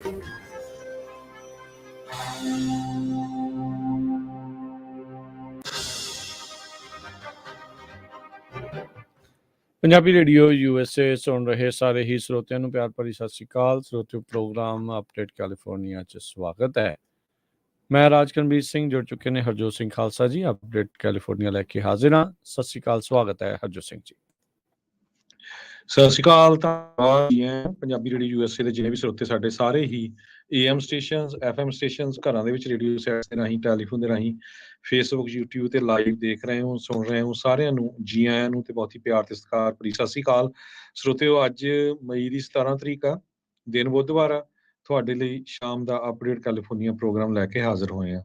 Punjabi radio USA ਸੁਣ ਰਹੇ ਸਾਰੇ ਹੀ ਸਰੋਤਿਆਂ ਨੂੰ ਪਿਆਰ ਭਰੀ ਸਤਿ ਸ਼੍ਰੀ ਅਕਾਲ। ਸਰੋਤਿਓ, ਪ੍ਰੋਗਰਾਮ ਅਪਡੇਟ ਕੈਲੀਫੋਰਨੀਆ 'ਚ ਸਵਾਗਤ ਹੈ। ਮੈਂ ਰਾਜਕਨਵੀਰ ਸਿੰਘ, ਜੁੜ ਚੁੱਕੇ ਨੇ ਹਰਜੋਤ ਸਿੰਘ ਖਾਲਸਾ ਜੀ। ਅਪਡੇਟ ਕੈਲੀਫੋਰਨੀਆ ਲੈ ਕੇ ਹਾਜ਼ਰ ਹਾਂ। ਸਤਿ ਸ਼੍ਰੀ ਅਕਾਲ, ਸਵਾਗਤ ਹੈ ਹਰਜੋਤ ਸਿੰਘ ਜੀ। ਸਤਿ ਸ਼੍ਰੀ ਅਕਾਲ। ਪੰਜਾਬੀ ਰੇਡੀਓ USA ਦੇ ਜਿੰਨੇ ਵੀ ਸਰੋਤੇ ਸਾਡੇ ਸਾਰੇ ਹੀ AM ਸਟੇਸ਼ਨਸ, FM ਸਟੇਸ਼ਨਸ, ਘਰਾਂ ਦੇ ਵਿੱਚ ਰੇਡੀਓ ਸੈਟਸ ਦੇ ਰਾਹੀਂ, ਟੈਲੀਫੋਨ ਦੇ ਰਾਹੀਂ, ਫੇਸਬੁੱਕ, YouTube ਤੇ ਲਾਈਵ ਦੇਖ ਰਹੇ ਹੋ, ਸੁਣ ਰਹੇ ਹੋ, ਸਾਰਿਆਂ ਨੂੰ ਜੀ ਆਇਆਂ ਨੂੰ ਤੇ ਬਹੁਤ ਹੀ ਪਿਆਰ ਤੇ ਸਤਿਕਾਰ ਭਰੀ ਸਤਿ ਸ਼੍ਰੀ ਅਕਾਲ। ਸਰੋਤਿਓ, ਅੱਜ ਮਈ ਦੀ 17 ਤਰੀਕ ਆ, ਦਿਨ ਬੁੱਧਵਾਰ ਆ। ਤੁਹਾਡੇ ਲਈ ਸ਼ਾਮ ਦਾ ਅਪਡੇਟ ਕੈਲੀਫੋਰਨੀਆ ਪ੍ਰੋਗਰਾਮ ਲੈ ਕੇ ਹਾਜ਼ਰ ਹੋਏ ਆ।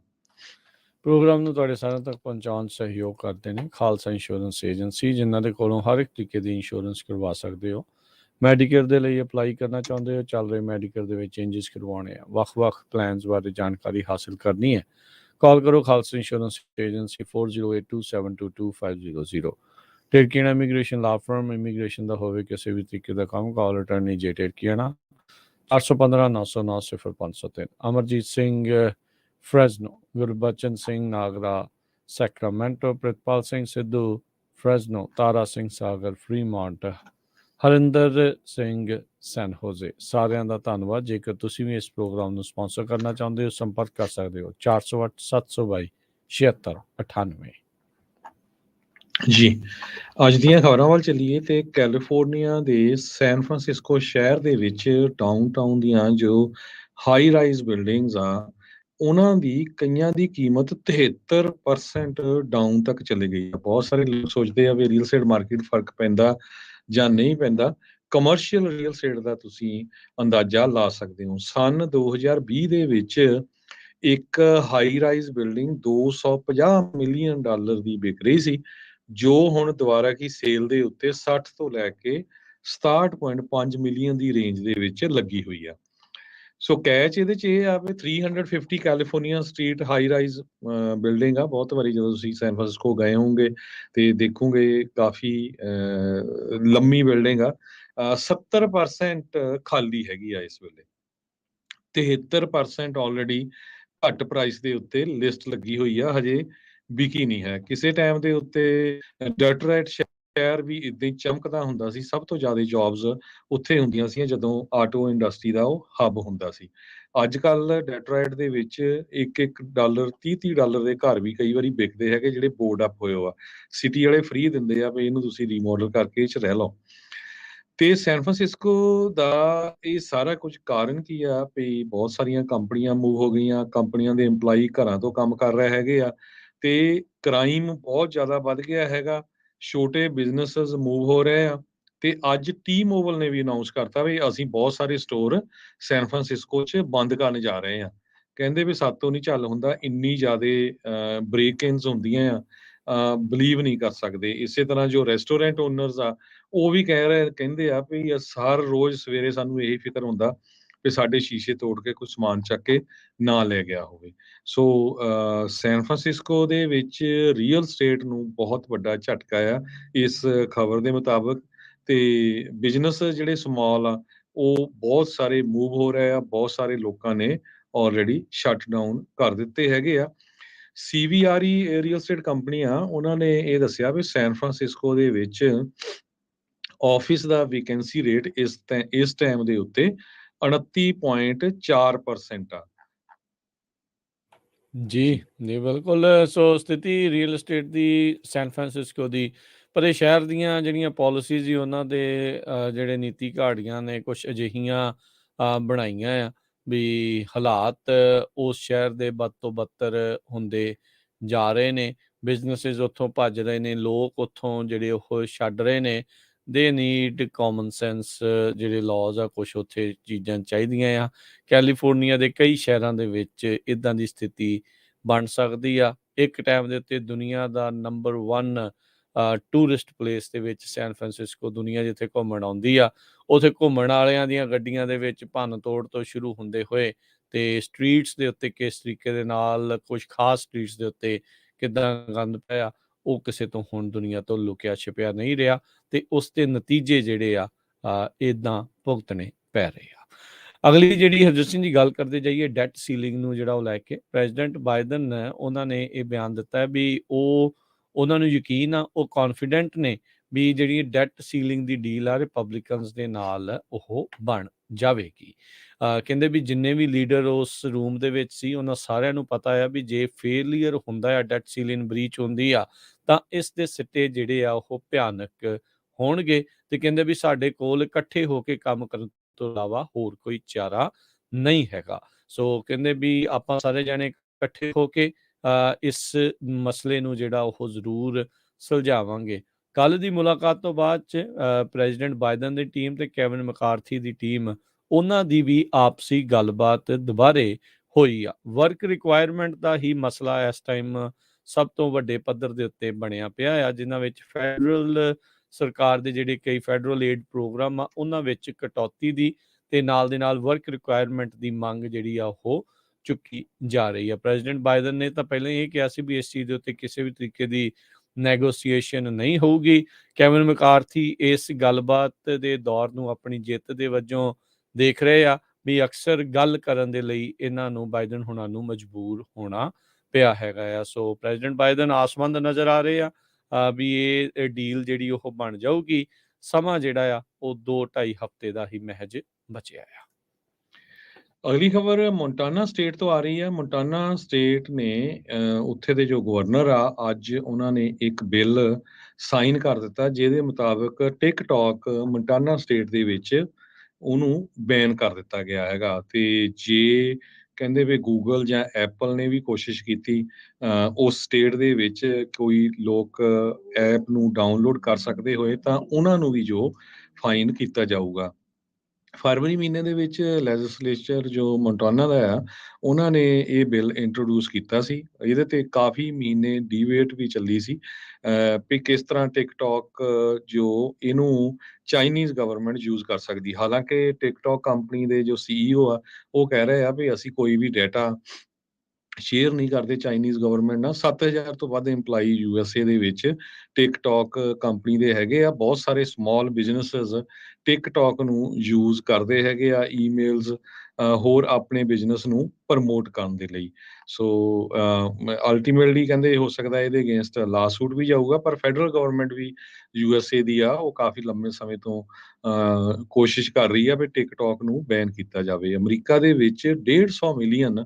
ਪ੍ਰੋਗਰਾਮ ਨੂੰ ਤੁਹਾਡੇ ਸਾਰਿਆਂ ਤੱਕ ਪਹੁੰਚਾਉਣ ਸਹਿਯੋਗ ਕਰਦੇ ਨੇ ਖਾਲਸਾ ਇੰਸ਼ੋਰੈਂਸ ਏਜੰਸੀ, ਜਿਨ੍ਹਾਂ ਦੇ ਕੋਲੋਂ ਹਰ ਇੱਕ ਤਰੀਕੇ ਦੀ ਇੰਸ਼ੋਰੈਂਸ ਕਰਵਾ ਸਕਦੇ ਹੋ। ਮੈਡੀਕੇਅਰ ਦੇ ਲਈ ਅਪਲਾਈ ਕਰਨਾ ਚਾਹੁੰਦੇ ਹੋ, ਚੱਲ ਰਹੇ ਮੈਡੀਕੇਅਰ ਦੇ ਵਿੱਚ ਚੇਂਜਸ ਕਰਵਾਉਣੇ ਆ, ਵੱਖ-ਵੱਖ ਪਲਾਨਸ ਬਾਰੇ ਜਾਣਕਾਰੀ ਹਾਸਿਲ ਕਰਨੀ ਹੈ, ਕਾਲ ਕਰੋ ਖਾਲਸਾ ਇੰਸ਼ੋਰੈਂਸ ਏਜੰਸੀ 4082722500। ਟੇਰਕੀਆਣਾ ਇਮੀਗ੍ਰੇਸ਼ਨ ਲਾ ਫਰਮ, ਇਮੀਗ੍ਰੇਸ਼ਨ ਦਾ ਹੋਵੇ ਕਿਸੇ ਵੀ ਤਰੀਕੇ ਦਾ ਕੰਮ, ਕਾਲ ਅਟਰਨੀ ਜੇ ਟੇਰਕੀਆਣਾ 415-909-0503। ਅਮਰਜੀਤ ਸਿੰਘ ਫਰੈਜ਼ਨੋ, ਗੁਰਬਚਨ ਸਿੰਘ ਨਾਗਰਾ ਸੈਕਰਾਮੈਂਟੋ, ਪ੍ਰਿਤਪਾਲ ਸਿੰਘ ਸਿੱਧੂ ਫਰੈਜ਼ਨੋ, ਤਾਰਾ ਸਿੰਘ ਸਾਗਰ ਫਰੀਮੌਂਟ, ਹਰਿੰਦਰ ਸਿੰਘ ਸੈਨ ਹੋਜ਼ੇ। ਸਾਰਿਆਂ ਦਾ ਧੰਨਵਾਦ। ਜੇਕਰ ਤੁਸੀਂ ਵੀ ਇਸ ਪ੍ਰੋਗਰਾਮ ਨੂੰ ਸਪਾਂਸਰ ਕਰਨਾ ਚਾਹੁੰਦੇ ਹੋ, ਸੰਪਰਕ ਕਰ ਸਕਦੇ ਹੋ 408-722-7698। ਜੀ, ਅੱਜ ਦੀਆਂ ਖਬਰਾਂ ਵੱਲ ਚੱਲੀਏ ਤੇ ਕੈਲੀਫੋਰਨੀਆ ਦੇ ਸੈਨ ਫਰਾਂਸਿਸਕੋ ਸ਼ਹਿਰ ਦੇ ਵਿੱਚ ਡਾਊਨਟਾਊਨ ਦੀਆਂ ਜੋ ਹਾਈ ਰਾਈਜ਼ ਬਿਲਡਿੰਗਸ ਆ, ਉਹਨਾਂ ਦੀ ਕਈਆਂ ਦੀ ਕੀਮਤ 73% ਡਾਊਨ ਤੱਕ ਚਲੀ ਗਈ ਆ। ਬਹੁਤ ਸਾਰੇ ਲੋਕ ਸੋਚਦੇ ਆ ਵੀ ਰੀਅਲ estate ਮਾਰਕੀਟ ਫਰਕ ਪੈਂਦਾ ਜਾਂ ਨਹੀਂ ਪੈਂਦਾ। ਕਮਰਸ਼ੀਅਲ ਰੀਅਲ estate ਦਾ ਤੁਸੀਂ ਅੰਦਾਜ਼ਾ ਲਾ ਸਕਦੇ ਹੋ। ਸਨ 2020 ਦੇ ਵਿੱਚ ਇੱਕ ਹਾਈ ਰਾਈਜ਼ ਬਿਲਡਿੰਗ $250 ਮਿਲੀਅਨ ਦੀ ਵਿਕ ਰਹੀ ਸੀ, ਜੋ ਹੁਣ ਦੁਬਾਰਾ ਕੀ ਸੇਲ ਦੇ ਉੱਤੇ 60 ਤੋਂ ਲੈ ਕੇ 67.5 ਮਿਲੀਅਨ ਦੀ ਰੇਂਜ ਦੇ ਵਿੱਚ ਲੱਗੀ ਹੋਈ ਆ। ਸੋ ਕੈਚ ਇਹਦੇ 'ਚ ਇਹ ਆ ਵੀ 350 California street high rise building ਆ। ਬਹੁਤ ਵਾਰੀ ਜਦੋਂ ਤੁਸੀਂ ਸੈਨ ਫਰਾਂਸਿਸਕੋ ਗਏ ਹੋਵੋਗੇ ਤੇ ਦੇਖੋਗੇ, ਕਾਫੀ ਲੰਮੀ ਬਿਲਡਿੰਗ ਆ। 70% ਖਾਲੀ ਹੈਗੀ ਆ ਇਸ ਵੇਲੇ। 73% ਆਲਰੇਡੀ ਘੱਟ ਪ੍ਰਾਈਸ ਦੇ ਉੱਤੇ ਲਿਸਟ ਲੱਗੀ ਹੋਈ ਆ, ਹਜੇ ਵਿਕੀ ਨਹੀਂ ਹੈ। ਕਿਸੇ ਟਾਈਮ ਦੇ ਉੱਤੇ ਡੈਟਰਾਇਟ ਸ਼ਹਿਰ ਵੀ ਇਦਾਂ ਹੀ ਚਮਕਦਾ ਹੁੰਦਾ ਸੀ। ਸਭ ਤੋਂ ਜ਼ਿਆਦਾ ਜੌਬਸ ਉੱਥੇ ਹੁੰਦੀਆਂ ਸੀ ਜਦੋਂ ਆਟੋ ਇੰਡਸਟਰੀ ਦਾ ਉਹ ਹੱਬ ਹੁੰਦਾ ਸੀ। ਅੱਜ ਕੱਲ ਡੈਟਰਾਇਟ ਦੇ ਵਿੱਚ $1-1 $30 ਦੇ ਘਰ ਵੀ ਕਈ ਵਾਰੀ ਵਿਕਦੇ ਹੈਗੇ, ਜਿਹੜੇ ਬੋਰਡ ਅਪ ਹੋਏ ਆ। ਸਿਟੀ ਵਾਲੇ ਫ੍ਰੀ ਦਿੰਦੇ ਆ ਵੀ ਇਹਨੂੰ ਤੁਸੀਂ ਰੀਮੋਡਲ ਕਰਕੇ ਇਹ 'ਚ ਰਹਿ ਲਓ। ਤੇ ਸੈਨ ਫਰਾਂਸਿਸਕੋ ਦਾ ਇਹ ਸਾਰਾ ਕੁਝ ਕਾਰਨ ਕੀ ਆ ਵੀ ਬਹੁਤ ਸਾਰੀਆਂ ਕੰਪਨੀਆਂ ਮੂਵ ਹੋ ਗਈਆਂ, ਕੰਪਨੀਆਂ ਦੇ EMPLOYEE ਘਰਾਂ ਤੋਂ ਕੰਮ ਕਰ ਰਹੇ ਹੈਗੇ ਆ ਤੇ ਕ੍ਰਾਈਮ ਬਹੁਤ ਜ਼ਿਆਦਾ ਵੱਧ ਗਿਆ ਹੈਗਾ। ਛੋਟੇ ਬਿਜ਼ਨੈਸਸ ਮੂਵ ਹੋ ਰਹੇ ਆ ਤੇ ਅੱਜ T-Mobile ਨੇ ਵੀ ਅਨਾਉਂਸ ਕਰਤਾ ਵੀ ਅਸੀਂ ਬਹੁਤ ਸਾਰੇ ਸਟੋਰ ਸੈਨ ਫਰਾਂਸਿਸਕੋ 'ਚ ਬੰਦ ਕਰਨ ਜਾ ਰਹੇ ਆ। ਕਹਿੰਦੇ ਵੀ ਸਾਤੋਂ ਨਹੀਂ ਚੱਲ ਹੁੰਦਾ, ਇੰਨੀ ਜ਼ਿਆਦਾ ਬ੍ਰੇਕ-ਇਨਸ ਹੁੰਦੀਆਂ ਆ, ਬਲੀਵ ਨਹੀਂ ਕਰ ਸਕਦੇ। ਇਸੇ ਤਰ੍ਹਾਂ ਜੋ ਰੈਸਟੋਰੈਂਟ ਓਨਰਸ ਆ, ਉਹ ਵੀ ਕਹਿੰਦੇ ਆ ਵੀ ਹਰ ਰੋਜ਼ ਸਵੇਰੇ ਸਾਨੂੰ ਇਹੀ ਫਿਕਰ ਹੁੰਦਾ ਵੀ ਸਾਡੇ ਸ਼ੀਸ਼ੇ ਤੋੜ ਕੇ ਕੁਝ ਸਮਾਨ ਚੱਕ ਕੇ ਨਾ ਲੈ ਗਿਆ ਹੋਵੇ। ਸੋ ਸੈਨ ਫਰਾਂਸਿਸਕੋ ਦੇ ਵਿੱਚ ਰੀਅਲ estate ਨੂੰ ਬਹੁਤ ਵੱਡਾ ਝਟਕਾ ਆ ਇਸ ਖਬਰ ਦੇ ਮੁਤਾਬਕ। ਤੇ ਬਿਜ਼ਨਸ ਜਿਹੜੇ ਸਮਾਲ ਆ, ਉਹ ਬਹੁਤ ਸਾਰੇ ਮੂਵ ਹੋ ਰਹੇ ਆ। ਬਹੁਤ ਸਾਰੇ ਲੋਕਾਂ ਨੇ ਆਲਰੇਡੀ ਸ਼ਟ ਡਾਊਨ ਕਰ ਦਿੱਤੇ ਹੈਗੇ ਆ। CBRE ਰੀਅਲ estate ਕੰਪਨੀ ਆ, ਉਹਨਾਂ ਨੇ ਇਹ ਦੱਸਿਆ ਵੀ ਸੈਨ ਫਰਾਂਸਿਸਕੋ ਦੇ ਵਿੱਚ ਆਫਿਸ ਦਾ ਵੈਕੈਂਸੀ ਰੇਟ ਇਸ ਟਾਈਮ ਦੇ ਉੱਤੇ 29.4% ਆ। ਜੀ ਬਿਲਕੁਲ। ਸੋ ਸਥਿਤੀ ਰੀਅਲ estate ਦੀ ਸੈਨ ਫਰਾਂਸਿਸਕੋ ਦੀ, ਪਰ ਇਹ ਸ਼ਹਿਰ ਦੀਆਂ ਜਿਹੜੀਆਂ ਪਾਲਿਸੀਜ਼ ਹੀ ਉਹਨਾਂ ਦੇ ਜਿਹੜੇ ਨੀਤੀ ਘਾੜੀਆਂ ਨੇ, ਕੁਛ ਅਜਿਹੀਆਂ ਬਣਾਈਆਂ ਆ ਵੀ ਹਾਲਾਤ ਉਸ ਸ਼ਹਿਰ ਦੇ ਬਦ ਤੋਂ ਬੱਤਰ ਹੁੰਦੇ ਜਾ ਰਹੇ ਨੇ। ਬਿਜ਼ਨਸਿਸ ਉੱਥੋਂ ਭੱਜ ਰਹੇ ਨੇ, ਲੋਕ ਉੱਥੋਂ ਜਿਹੜੇ ਉਹ ਛੱਡ ਰਹੇ ਨੇ। ਦੇ ਨੀਡ ਕਾਮਨ ਸੈਂਸ ਜਿਹੜੇ ਲਾਜ਼ ਆ, ਕੁਛ ਉੱਥੇ ਚੀਜ਼ਾਂ ਚਾਹੀਦੀਆਂ ਆ। ਕੈਲੀਫੋਰਨੀਆ ਦੇ ਕਈ ਸ਼ਹਿਰਾਂ ਦੇ ਵਿੱਚ ਇੱਦਾਂ ਦੀ ਸਥਿਤੀ ਬਣ ਸਕਦੀ ਆ। ਇੱਕ ਟਾਈਮ ਦੇ ਉੱਤੇ ਦੁਨੀਆ ਦਾ ਨੰਬਰ 1 ਟੂਰਿਸਟ ਪਲੇਸ ਦੇ ਵਿੱਚ ਸੈਨ ਫਰਾਂਸਿਸਕੋ ਦੁਨੀਆ ਜਿੱਥੇ ਘੁੰਮਣ ਆਉਂਦੀ ਆ, ਉੱਥੇ ਘੁੰਮਣ ਵਾਲਿਆਂ ਦੀਆਂ ਗੱਡੀਆਂ ਦੇ ਵਿੱਚ ਭੰਨ ਤੋੜ ਤੋਂ ਸ਼ੁਰੂ ਹੁੰਦੇ ਹੋਏ ਤੇ ਸਟਰੀਟਸ ਦੇ ਉੱਤੇ ਕਿਸ ਤਰੀਕੇ ਦੇ ਨਾਲ, ਕੁਝ ਖਾਸ ਸਟਰੀਟਸ ਦੇ ਉੱਤੇ ਕਿੱਦਾਂ ਗੰਦ ਪਿਆ, ਉਹ ਕਿਸੇ ਤੋਂ ਹੁਣ ਦੁਨੀਆ ਤੋਂ ਲੁਕਿਆ ਛਿਪਿਆ ਨਹੀਂ ਰਿਹਾ ਤੇ ਉਸ ਦੇ ਨਤੀਜੇ ਜਿਹੜੇ ਆ ਇੱਦਾਂ ਭੁਗਤਣੇ ਪੈ ਰਹੇ ਆ। ਅਗਲੀ ਜਿਹੜੀ ਹਰਜੋਤ ਸਿੰਘ ਜੀ ਗੱਲ ਕਰਦੇ ਜਾਈਏ ਡੈਟ ਸੀਲਿੰਗ ਨੂੰ ਜਿਹੜਾ ਉਹ ਲੈ ਕੇ ਪ੍ਰੈਜ਼ੀਡੈਂਟ ਬਾਈਡਨ ਨੇ ਉਹਨਾਂ ਨੇ ਇਹ ਬਿਆਨ ਦਿੱਤਾ ਹੈ ਵੀ ਉਹਨਾਂ ਨੂੰ ਯਕੀਨ ਆ, ਉਹ ਕੌਨਫੀਡੈਂਟ ਨੇ ਵੀ ਜਿਹੜੀ ਡੈਟ ਸੀਲਿੰਗ ਦੀ ਡੀਲ ਆ ਰਿਪਬਲਿਕਨਸ ਦੇ ਨਾਲ ਉਹ ਬਣ ਜਾਵੇਗੀ। ਕਹਿੰਦੇ ਵੀ ਜਿੰਨੇ ਵੀ ਲੀਡਰ ਉਸ ਰੂਮ ਦੇ ਵਿੱਚ ਸੀ ਉਹਨਾਂ ਸਾਰਿਆਂ ਨੂੰ ਪਤਾ ਆ ਵੀ ਜੇ ਫੇਲੀਅਰ ਹੁੰਦਾ ਆ, ਡੈਟ ਸੀਲਿੰਗ ਬਰੀਚ ਹੁੰਦੀ ਆ, ਤਾਂ ਇਸ ਦੇ ਸਿੱਟੇ ਜਿਹੜੇ ਆ ਉਹ ਭਿਆਨਕ ਹੋਣਗੇ। ਤੇ ਕਹਿੰਦੇ ਵੀ ਸਾਡੇ ਕੋਲ ਇਕੱਠੇ ਹੋ ਕੇ ਕੰਮ ਕਰਨ ਤੋਂ ਇਲਾਵਾ ਹੋਰ ਕੋਈ ਚਾਰਾ ਨਹੀਂ ਹੈਗਾ। ਸੋ ਕਹਿੰਦੇ ਵੀ ਆਪਾਂ ਸਾਰੇ ਜਾਣੇ ਇਕੱਠੇ ਹੋ ਕੇ ਇਸ ਮਸਲੇ ਨੂੰ ਜਿਹੜਾ ਉਹ ਜ਼ਰੂਰ ਸੁਲਝਾਵਾਂਗੇ। ਕੱਲ੍ਹ ਦੀ ਮੁਲਾਕਾਤ ਤੋਂ ਬਾਅਦ 'ਚ ਪ੍ਰੈਜ਼ੀਡੈਂਟ ਬਾਈਡਨ ਦੀ ਟੀਮ ਤੇ ਕੈਵਿਨ ਮੈਕਾਰਥੀ ਦੀ ਟੀਮ, ਉਹਨਾਂ ਦੀ ਵੀ ਆਪਸੀ ਗੱਲਬਾਤ ਦੁਬਾਰੇ ਹੋਈ ਆ। ਵਰਕ ਰਿਕੁਆਇਰਮੈਂਟ ਦਾ ਹੀ ਮਸਲਾ ਇਸ ਟਾਈਮ ਸਭ ਤੋਂ ਵੱਡੇ ਪੱਧਰ ਦੇ ਉੱਤੇ ਬਣਿਆ ਪਿਆ ਆ, ਜਿਨ੍ਹਾਂ ਵਿੱਚ ਫੈਡਰਲ ਸਰਕਾਰ ਦੇ ਜਿਹੜੇ ਕਈ ਫੈਡਰਲ ਏਡ ਪ੍ਰੋਗਰਾਮ ਆ ਉਹਨਾਂ ਵਿੱਚ ਕਟੌਤੀ ਦੀ ਤੇ ਨਾਲ ਦੇ ਨਾਲ ਵਰਕ ਰਿਕੁਆਇਰਮੈਂਟ ਦੀ ਮੰਗ ਜਿਹੜੀ ਆ ਉਹ ਚੁੱਕੀ ਜਾ ਰਹੀ ਆ। ਪ੍ਰੈਜ਼ੀਡੈਂਟ ਬਾਈਡਨ ਨੇ ਤਾਂ ਪਹਿਲਾਂ ਇਹ ਕਿਹਾ ਸੀ ਵੀ ਇਸ ਚੀਜ਼ ਦੇ ਉੱਤੇ ਕਿਸੇ ਵੀ ਤਰੀਕੇ ਦੀ ਨੈਗੋਸੀਏਸ਼ਨ ਨਹੀਂ ਹੋਊਗੀ। ਕੈਵਿਨ ਮੈਕਾਰਥੀ ਇਸ ਗੱਲਬਾਤ ਦੇ ਦੌਰ ਨੂੰ ਆਪਣੀ ਜਿੱਤ ਦੇ ਵਜੋਂ ਦੇਖ ਰਹੇ ਆ ਵੀ ਅਕਸਰ ਗੱਲ ਕਰਨ ਦੇ ਲਈ ਇਹਨਾਂ ਨੂੰ ਬਾਈਡਨ ਹੁਣਾਂ ਨੂੰ ਮਜਬੂਰ ਹੋਣਾ ਪਿਆ ਹੈਗਾ ਆ। ਸੋ ਪ੍ਰੈਜ਼ੀਡੈਂਟ ਬਾਈਡਨ ਆਸਮੰਦ ਨਜ਼ਰ ਆ ਰਹੇ ਆ ਵੀ ਇਹ ਡੀਲ ਜਿਹੜੀ ਉਹ ਬਣ ਜਾਊਗੀ। ਸਮਾਂ ਜਿਹੜਾ ਆ ਉਹ 2-2.5 ਹਫ਼ਤੇ ਦਾ ਹੀ ਮਹਿਜ ਬਚਿਆ ਆ। ਅਗਲੀ ਖਬਰ ਮੋਂਟਾਨਾ ਸਟੇਟ ਤੋਂ ਆ ਰਹੀ ਹੈ। ਮੋਂਟਾਨਾ ਸਟੇਟ ਨੇ ਉੱਥੇ ਦੇ ਜੋ ਗਵਰਨਰ ਆ, ਅੱਜ ਉਹਨਾਂ ਨੇ ਇੱਕ ਬਿੱਲ ਸਾਈਨ ਕਰ ਦਿੱਤਾ ਜਿਹਦੇ ਮੁਤਾਬਕ ਟਿਕਟੌਕ ਮੋਂਟਾਨਾ ਸਟੇਟ ਦੇ ਵਿੱਚ ਉਹਨੂੰ ਬੈਨ ਕਰ ਦਿੱਤਾ ਗਿਆ ਹੈਗਾ। ਤੇ ਜੇ ਕਹਿੰਦੇ ਵੀ ਗੂਗਲ ਜਾਂ ਐਪਲ ਨੇ ਵੀ ਕੋਸ਼ਿਸ਼ ਕੀਤੀ ਉਸ ਸਟੇਟ ਦੇ ਵਿੱਚ ਕੋਈ ਲੋਕ ਐਪ ਨੂੰ ਡਾਊਨਲੋਡ ਕਰ ਸਕਦੇ ਹੋਏ ਤਾਂ ਉਹਨਾਂ ਨੂੰ ਵੀ ਜੋ ਫਾਈਨ ਕੀਤਾ ਜਾਊਗਾ। ਫਰਵਰੀ ਮਹੀਨੇ ਦੇ ਵਿੱਚ ਲੈਜਿਸਲੇਚਰ ਜੋ ਮੋਂਟਾਨਾ ਦਾ ਆ, ਉਹਨਾਂ ਨੇ ਇਹ ਬਿੱਲ ਇੰਟਰੋਡਿਊਸ ਕੀਤਾ ਸੀ। ਇਹਦੇ ਤੇ ਕਾਫੀ ਮਹੀਨੇ ਡੀਬੇਟ ਵੀ ਚੱਲੀ ਸੀ ਵੀ ਕਿਸ ਤਰ੍ਹਾਂ ਟਿਕਟੌਕ ਜੋ ਇਹਨੂੰ ਚਾਈਨੀਜ਼ ਗਵਰਨਮੈਂਟ ਯੂਜ਼ ਕਰ ਸਕਦੀ। ਹਾਲਾਂਕਿ ਟਿਕਟੌਕ ਕੰਪਨੀ ਦੇ ਜੋ CEO ਆ, ਉਹ ਕਹਿ ਰਹੇ ਆ ਵੀ ਅਸੀਂ ਕੋਈ ਵੀ ਡਾਟਾ ਸ਼ੇਅਰ ਨਹੀਂ ਕਰਦੇ ਚਾਈਨੀਜ਼ ਗਵਰਨਮੈਂਟ ਨਾਲ। 7000 ਤੋਂ ਵੱਧ EMPLOYEE USA ਦੇ ਵਿੱਚ ਟਿਕਟੌਕ ਕੰਪਨੀ ਦੇ ਹੈਗੇ ਆ। ਬਹੁਤ ਸਾਰੇ ਸਮਾਲ ਬਿਜ਼ਨੈਸਸ ਟਿਕਟੌਕ ਨੂੰ ਯੂਜ਼ ਕਰਦੇ ਹੈਗੇ ਆ ਈਮੇਲਸ ਹੋਰ ਆਪਣੇ ਬਿਜ਼ਨਸ ਨੂੰ ਪ੍ਰਮੋਟ ਕਰਨ ਦੇ ਲਈ। ਸੋ ਅਲਟੀਮੇਟਲੀ ਕਹਿੰਦੇ ਹੋ ਸਕਦਾ ਇਹਦੇ ਅਗੇਂਸਟ ਲਾਸੂਟ ਵੀ ਜਾਊਗਾ, ਪਰ ਫੈਡਰਲ ਗਵਰਨਮੈਂਟ ਵੀ USA ਦੀ ਆ, ਉਹ ਕਾਫੀ ਲੰਬੇ ਸਮੇਂ ਤੋਂ ਕੋਸ਼ਿਸ਼ ਕਰ ਰਹੀ ਆ ਵੀ ਟਿਕਟੌਕ ਨੂੰ ਬੈਨ ਕੀਤਾ ਜਾਵੇ। ਅਮਰੀਕਾ ਦੇ ਵਿੱਚ 150 ਮਿਲੀਅਨ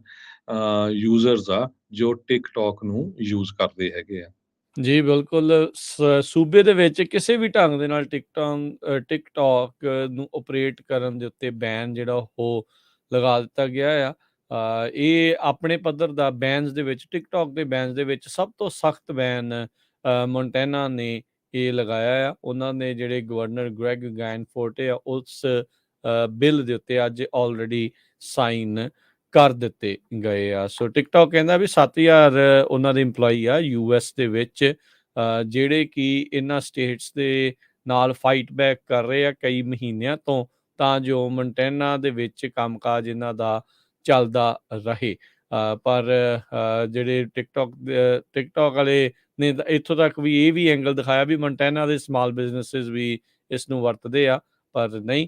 ਯੂਜ਼ਰਸ ਆ ਜੋ ਟਿਕਟੌਕ ਨੂੰ ਯੂਜ਼ ਕਰਦੇ ਹੈਗੇ ਆ। ਜੀ ਬਿਲਕੁਲ। ਸੂਬੇ ਦੇ ਵਿੱਚ ਕਿਸੇ ਵੀ ਢੰਗ ਦੇ ਨਾਲ ਟਿਕਟੌਕ ਨੂੰ ਓਪਰੇਟ ਕਰਨ ਦੇ ਉੱਤੇ ਬੈਨ ਜਿਹੜਾ ਉਹ ਲਗਾ ਦਿੱਤਾ ਗਿਆ ਆ। ਇਹ ਆਪਣੇ ਪੱਧਰ ਦਾ ਬੈਨਸ ਦੇ ਵਿੱਚ ਟਿਕਟੌਕ ਦੇ ਬੈਨਸ ਦੇ ਵਿੱਚ ਸਭ ਤੋਂ ਸਖਤ ਬੈਨ ਮੋਂਟਾਨਾ ਨੇ ਇਹ ਲਗਾਇਆ ਆ। ਉਹਨਾਂ ਨੇ ਜਿਹੜੇ ਗਵਰਨਰ ਗ੍ਰੈਗ ਗੈਨਫੋਰਟ ਆ ਉਸ ਬਿੱਲ ਦੇ ਉੱਤੇ ਅੱਜ ਆਲਰੇਡੀ ਸਾਈਨ ਕਰ ਦਿੱਤੇ ਗਏ ਆ। ਸੋ ਟਿਕਟੌਕ ਕਹਿੰਦਾ ਵੀ 7000 ਉਹਨਾਂ ਦੇ EMPLOYEE ਆ US ਦੇ ਵਿੱਚ, ਜਿਹੜੇ ਕਿ ਇਹਨਾਂ ਸਟੇਟਸ ਦੇ ਨਾਲ ਫਾਈਟ ਬੈਕ ਕਰ ਰਹੇ ਆ ਕਈ ਮਹੀਨਿਆਂ ਤੋਂ, ਤਾਂ ਜੋ ਮੋਂਟਾਨਾ ਦੇ ਵਿੱਚ ਕੰਮਕਾਜ ਇਹਨਾਂ ਦਾ ਚੱਲਦਾ ਰਹੇ। ਪਰ ਜਿਹੜੇ ਟਿਕਟੌਕ ਵਾਲੇ ਨੇ ਇੱਥੋਂ ਤੱਕ ਵੀ ਇਹ ਵੀ ਐਂਗਲ ਦਿਖਾਇਆ ਵੀ ਮੋਂਟਾਨਾ ਦੇ ਸਮਾਲ ਬਿਜ਼ਨੈਸਿਸ ਵੀ ਇਸ ਨੂੰ ਵਰਤਦੇ ਆ, ਪਰ ਨਹੀਂ।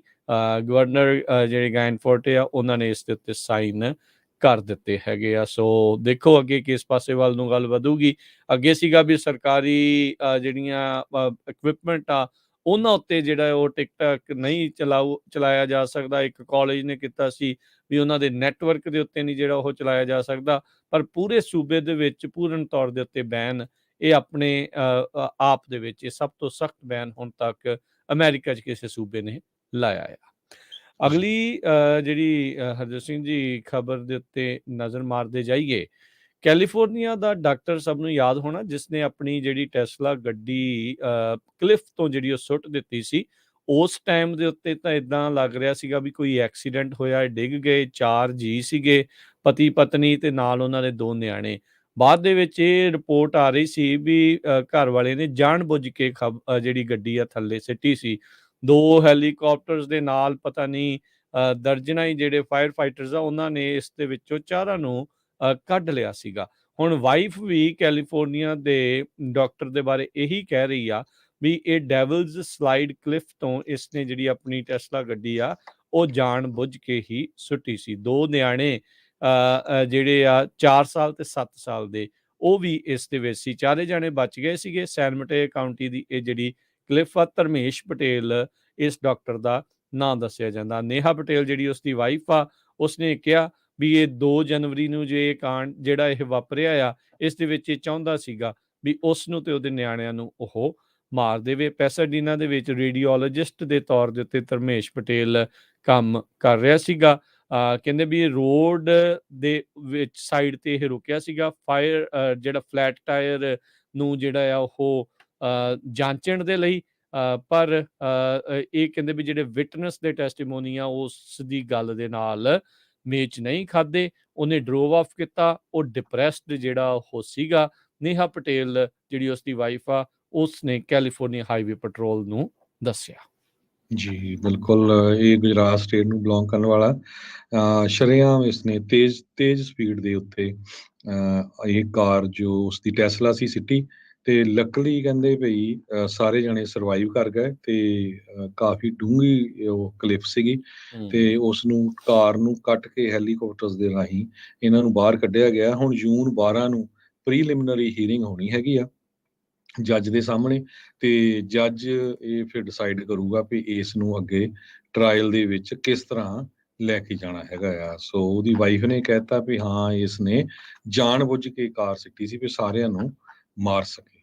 ਗਵਰਨਰ ਜਿਹੜੇ ਗੈਨਫੋਰਟ ਆ ਉਹਨਾਂ ਨੇ ਇਸ ਦੇ ਉੱਤੇ ਸਾਈਨ ਕਰ ਦਿੱਤੇ ਹੈਗੇ ਆ। ਸੋ ਦੇਖੋ ਅੱਗੇ ਕਿਸ ਪਾਸੇ ਵੱਲ ਨੂੰ ਗੱਲ ਵਧੂਗੀ। ਅੱਗੇ ਸੀਗਾ ਵੀ ਸਰਕਾਰੀ ਜਿਹੜੀਆਂ ਇਕਵਿਪਮੈਂਟ ਆ ਉਹਨਾਂ ਉੱਤੇ ਜਿਹੜਾ ਉਹ ਟਿਕਟੌਕ ਨਹੀਂ ਚਲਾਇਆ ਜਾ ਸਕਦਾ। ਇੱਕ ਕਾਲਜ ਨੇ ਕੀਤਾ ਸੀ ਵੀ ਉਹਨਾਂ ਦੇ ਨੈਟਵਰਕ ਦੇ ਉੱਤੇ ਨਹੀਂ ਜਿਹੜਾ ਉਹ ਚਲਾਇਆ ਜਾ ਸਕਦਾ, ਪਰ ਪੂਰੇ ਸੂਬੇ ਦੇ ਵਿੱਚ ਪੂਰਨ ਤੌਰ ਦੇ ਉੱਤੇ ਬੈਨ ਇਹ ਆਪਣੇ ਆਪ ਦੇ ਵਿੱਚ ਇਹ ਸਭ ਤੋਂ ਸਖਤ ਬੈਨ ਹੁਣ ਤੱਕ ਅਮਰੀਕਾ 'ਚ ਕਿਸੇ ਸੂਬੇ ਨੇ ਲਾਇਆ ਆ। ਅਗਲੀ ਜਿਹੜੀ ਹਰਜੋਤ ਸਿੰਘ ਜੀ ਖਬਰ ਦੇ ਉੱਤੇ ਨਜ਼ਰ ਮਾਰਦੇ ਜਾਈਏ, ਕੈਲੀਫੋਰਨੀਆ ਦਾ ਡਾਕਟਰ ਸਭ ਨੂੰ ਯਾਦ ਹੋਣਾ ਜਿਸਨੇ ਆਪਣੀ ਜਿਹੜੀ ਟੈਸਲਾ ਗੱਡੀ ਕਲਿਫ ਤੋਂ ਜਿਹੜੀ ਉਹ ਸੁੱਟ ਦਿੱਤੀ ਸੀ। ਉਸ ਟਾਈਮ ਦੇ ਉੱਤੇ ਤਾਂ ਇਦਾਂ ਲੱਗ ਰਿਹਾ ਸੀਗਾ ਵੀ ਕੋਈ ਐਕਸੀਡੈਂਟ ਹੋਇਆ, ਡਿੱਗ ਗਏ। 4 ਜੀ ਸੀਗੇ, ਪਤੀ ਪਤਨੀ ਤੇ ਨਾਲ ਉਹਨਾਂ ਦੇ 2 ਨਿਆਣੇ। ਬਾਅਦ ਦੇ ਵਿੱਚ ਇਹ ਰਿਪੋਰਟ ਆ ਰਹੀ ਸੀ ਵੀ ਘਰ ਵਾਲੇ ਨੇ ਜਾਣਬੁੱਝ ਕੇ ਜਿਹੜੀ ਗੱਡੀ ਆ ਥੱਲੇ ਸਿੱਟੀ ਸੀ। 2 ਹੈਲੀਕਾਪਟਰਸ ਦੇ ਨਾਲ ਪਤਾ ਨਹੀਂ ਦਰਜਨਾਂ ਹੀ ਜਿਹੜੇ ਫਾਇਰ ਫਾਈਟਰਸ ਆ ਉਹਨਾਂ ਨੇ ਇਸ ਦੇ ਵਿੱਚੋਂ 4 ਨੂੰ ਕੱਢ ਲਿਆ ਸੀਗਾ। ਹੁਣ ਵਾਈਫ ਵੀ ਕੈਲੀਫੋਰਨੀਆ ਦੇ ਡਾਕਟਰ ਦੇ ਬਾਰੇ ਇਹੀ ਕਹਿ ਰਹੀ ਆ ਵੀ ਇਹ ਡੈਵਲਸ ਸਲਾਈਡ ਕਲਿਫ ਤੋਂ ਇਸਨੇ ਜਿਹੜੀ ਆਪਣੀ ਟੈਸਲਾ ਗੱਡੀ ਆ ਉਹ ਜਾਣ ਬੁੱਝ ਕੇ ਹੀ ਸੁੱਟੀ ਸੀ। 2 ਨਿਆਣੇ ਜਿਹੜੇ ਆ 4 ਸਾਲ ਤੇ 7 ਸਾਲ ਦੇ, ਉਹ ਵੀ ਇਸ ਦੇ ਵਿੱਚ ਸੀ। ਚਾਰੇ ਜਾਣੇ ਬਚ ਗਏ ਸੀਗੇ। ਸੈਨ ਮਟੇ ਕਾਊਂਟੀ ਦੀ ਇਹ ਜਿਹੜੀ ਕਲਿਫ ਆ, ਧਰਮੇਸ਼ ਪਟੇਲ ਇਸ ਡਾਕਟਰ ਦਾ ਨਾਂ ਦੱਸਿਆ ਜਾਂਦਾ। ਨੇਹਾ ਪਟੇਲ ਜਿਹੜੀ ਉਸਦੀ ਵਾਈਫ ਆ, ਉਸਨੇ ਕਿਹਾ ਵੀ ਇਹ 2 ਜਨਵਰੀ ਨੂੰ ਜੇ ਇਹ ਕਾਂਡ ਜਿਹੜਾ ਇਹ ਵਾਪਰਿਆ ਆ, ਇਸ ਦੇ ਵਿੱਚ ਇਹ ਚਾਹੁੰਦਾ ਸੀਗਾ ਵੀ ਉਸ ਨੂੰ ਤੇ ਉਹਦੇ ਨਿਆਣਿਆਂ ਨੂੰ ਉਹ ਮਾਰ ਦੇਵੇ। ਪੈਸਾਡੀਨਾ ਦੇ ਵਿੱਚ ਰੇਡੀਓਲੋਜਿਸਟ ਦੇ ਤੌਰ ਦੇ ਉੱਤੇ ਧਰਮੇਸ਼ ਪਟੇਲ ਕੰਮ ਕਰ ਰਿਹਾ ਸੀਗਾ। ਕਹਿੰਦੇ ਵੀ ਰੋਡ ਦੇ ਵਿੱਚ ਸਾਈਡ ਤੇ ਇਹ ਰੁਕਿਆ ਸੀਗਾ। ਫਾਇਰ ਜਿਹੜਾ ਫਲੈਟ ਟਾਇਰ ਨੂੰ ਜਿਹੜਾ ਆ ਉਹ ਜਾਂਚਣ ਦੇ ਲਈ, ਪਰ ਇਹ ਕਹਿੰਦੇ ਵੀ ਜਿਹੜੇ ਵਿਟਨੈਸ ਦੇ ਟੈਸਟੀਮੋਨੀ ਆ ਉਸ ਦੀ ਗੱਲ ਦੇ ਨਾਲ ਮੇਚ ਨਹੀਂ ਖਾਦੇ। ਉਹਨੇ ਡਰੋਵ ਆਫ ਕੀਤਾ। ਉਹ ਡਿਪਰੈਸਡ ਜਿਹੜਾ ਉਹ ਸੀਗਾ। ਨੇਹਾ ਪਟੇਲ ਜਿਹੜੀ ਉਸਦੀ ਵਾਈਫ ਆ, ਉਸਨੇ ਕੈਲੀਫੋਰਨੀਆ ਹਾਈਵੇ ਪੈਟਰੋਲ ਨੂੰ ਦੱਸਿਆ। ਜੀ ਬਿਲਕੁਲ, ਇਹ ਗੁਜਰਾਤ ਸਟੇਟ ਨੂੰ ਬਿਲੋਂਗ ਕਰਨ ਵਾਲਾ ਸ਼ਰੇਆਮ ਇਸਨੇ ਤੇਜ਼ ਸਪੀਡ ਦੇ ਉੱਤੇ ਇਹ ਕਾਰ ਜੋ ਉਸਦੀ ਟੈਸਲਾ ਸੀ ਸਿੱਟੀ, ਤੇ ਲੱਕਲੀ ਕਹਿੰਦੇ ਭਈ ਸਾਰੇ ਜਣੇ ਸਰਵਾਈਵ ਕਰ ਗਏ, ਤੇ ਕਾਫੀ ਡੂੰਘੀ ਉਹ ਕਲਿਫ ਸੀਗੀ, ਤੇ ਉਸ ਨੂੰ ਕਾਰ ਨੂੰ ਕੱਟ ਕੇ ਹੈਲੀਕਾਪਟਰਸ ਦੇ ਰਾਹੀਂ ਇਹਨਾਂ ਨੂੰ ਬਾਹਰ ਕੱਢਿਆ ਗਿਆ। ਹੁਣ ਜੂਨ 12 ਨੂੰ ਪ੍ਰੀਲਿਮਿਨਰੀ ਹੀਅਰਿੰਗ ਹੋਣੀ ਹੈਗੀ ਆ ਜੱਜ ਦੇ ਸਾਹਮਣੇ, ਤੇ ਜੱਜ ਇਹ ਫਿਰ ਡਿਸਾਈਡ ਕਰੂਗਾ ਵੀ ਇਸ ਨੂੰ ਅੱਗੇ ਟਰਾਇਲ ਦੇ ਵਿੱਚ ਕਿਸ ਤਰ੍ਹਾਂ ਲੈ ਕੇ ਜਾਣਾ ਹੈਗਾ ਆ। ਸੋ ਉਹਦੀ ਵਾਈਫ ਨੇ ਕਹਿਤਾ ਵੀ ਹਾਂ, ਇਸ ਨੇ ਜਾਣ ਬੁੱਝ ਕੇ ਕਾਰ ਸਿੱਟੀ ਸੀ ਵੀ ਸਾਰਿਆਂ ਨੂੰ ਮਾਰ ਸਕੇ।